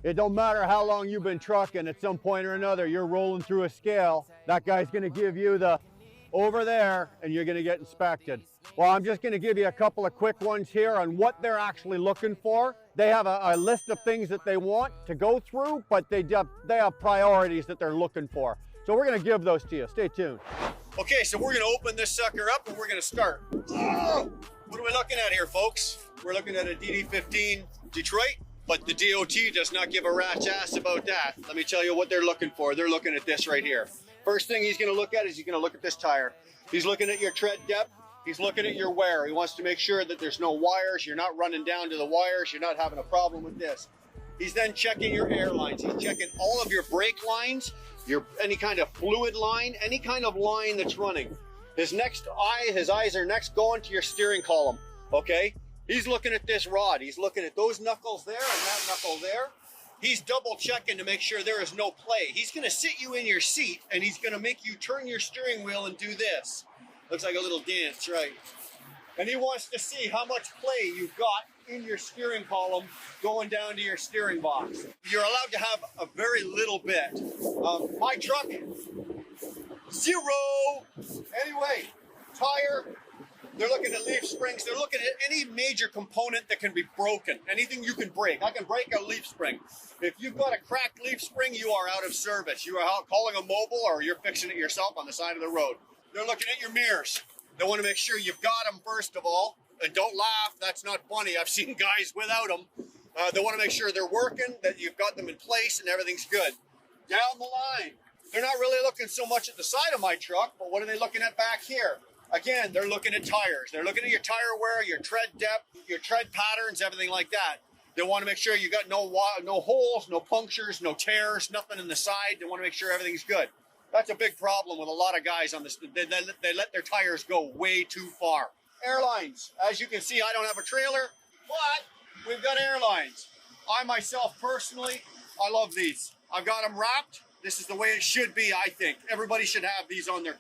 It don't matter how long you've been trucking, at some point or another, you're rolling through a scale. That guy's gonna give you the over there and you're gonna get inspected. Well, I'm just gonna give you a couple of quick ones here on what they're actually looking for. They have a list of things that they want to go through, but they have priorities that they're looking for. So we're gonna give those to you. Stay tuned. Okay, so we're gonna open this sucker up and we're gonna start. Oh, what are we looking at here, folks? We're looking at a DD15 Detroit, but the DOT does not give a rat's ass about that. Let me tell you what they're looking for. They're looking at this right here. First thing he's gonna look at is he's gonna look at this tire. He's looking at your tread depth. He's looking at your wear. He wants to make sure that there's no wires. You're not running down to the wires. You're not having a problem with this. He's then checking your air lines. He's checking all of your brake lines, any kind of fluid line, any kind of line that's running. His eyes are next going to your steering column, okay? He's looking at this rod. He's looking at those knuckles there and that knuckle there. He's double checking to make sure there is no play. He's gonna sit you in your seat and he's gonna make you turn your steering wheel and do this. Looks like a little dance, right? And he wants to see how much play you've got in your steering column going down to your steering box. You're allowed to have a very little bit. My truck, 0. Anyway, tire, they're looking at leaf springs. They're looking at any major component that can be broken. Anything you can break. I can break a leaf spring. If you've got a cracked leaf spring, you are out of service. You are calling a mobile or you're fixing it yourself on the side of the road. They're looking at your mirrors. They want to make sure you've got them first of all. And don't laugh, that's not funny. I've seen guys without them. They want to make sure they're working, that you've got them in place and everything's good. Down the line, they're not really looking so much at the side of my truck, but what are they looking at back here? Again, they're looking at tires. They're looking at your tire wear, your tread depth, your tread patterns, everything like that. They want to make sure you got no holes, no punctures, no tears, nothing in the side. They want to make sure everything's good. That's a big problem with a lot of guys on this. They let their tires go way too far. Airlines. As you can see, I don't have a trailer, but we've got airlines. I myself personally, I love these. I've got them wrapped. This is the way it should be, I think. Everybody should have these on there.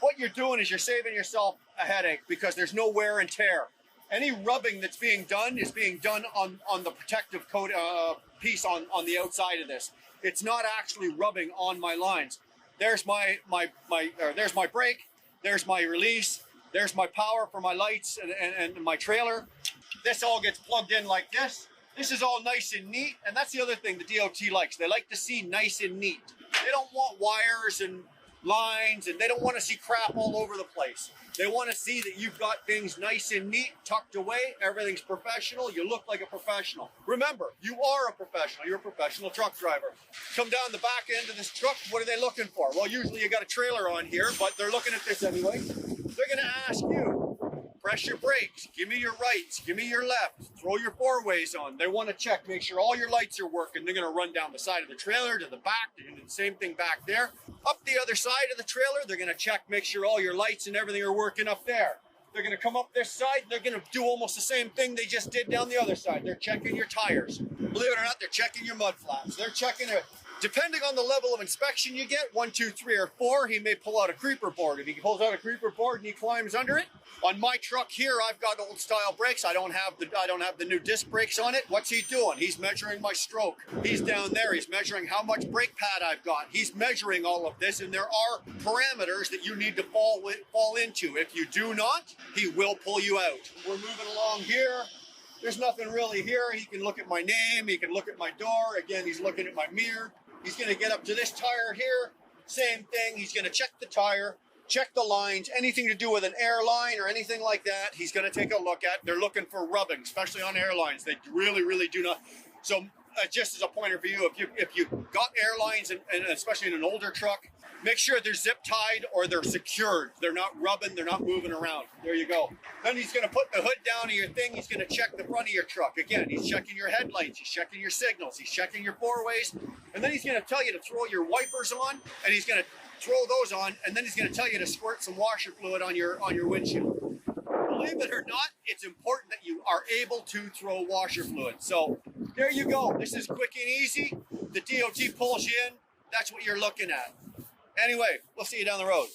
What you're doing is you're saving yourself a headache because there's no wear and tear. Any rubbing that's being done is being done on the protective coat piece on the outside of this. It's not actually rubbing on my lines. There's my there's my brake. There's my release. There's my power for my lights and my trailer. This all gets plugged in like this. This is all nice and neat. And that's the other thing the DOT likes. They like to see nice and neat. They don't want wires and lines, and they don't want to see crap all over the place. They want to see that you've got things nice and neat, tucked away, everything's professional, you look like a professional. Remember, you are a professional, you're a professional truck driver. Come down the back end of this truck, what are they looking for? Well, usually you got a trailer on here, but they're looking at this anyway. They're gonna ask you, press your brakes, give me your rights, give me your left, throw your four ways on. They want to check, make sure all your lights are working. They're gonna run down the side of the trailer to the back, they're gonna do the same thing back there. Up the other side of the trailer, they're gonna check, make sure all your lights and everything are working up there. They're gonna come up this side, they're gonna do almost the same thing they just did down the other side. They're checking your tires. Believe it or not, they're checking your mud flaps. They're checking it. Depending on the level of inspection you get, 1, 2, 3, or 4, he may pull out a creeper board. If he pulls out a creeper board and he climbs under it, on my truck here, I've got old style brakes. I don't have the new disc brakes on it. What's he doing? He's measuring my stroke. He's down there. He's measuring how much brake pad I've got. He's measuring all of this, and there are parameters that you need to fall into. If you do not, he will pull you out. We're moving along here. There's nothing really here. He can look at my name. He can look at my door. Again, he's looking at my mirror. He's going to get up to this tire here. Same thing. He's going to check the tire, check the lines, anything to do with an airline or anything like that. He's going to take a look at. They're looking for rubbing, especially on airlines. They really, really do not. So just as a pointer for you, if you got airlines, and especially in an older truck, make sure they're zip tied or they're secured. They're not rubbing. They're not moving around. There you go. Then he's going to put the hood down of your thing. He's going to check the front of your truck. Again, he's checking your headlights. He's checking your signals. He's checking your four ways. And then he's going to tell you to throw your wipers on, and he's going to throw those on, and then he's going to tell you to squirt some washer fluid on your windshield. Believe it or not, it's important that you are able to throw washer fluid. So there you go. This is quick and easy. The DOT pulls you in. That's what you're looking at. Anyway, we'll see you down the road.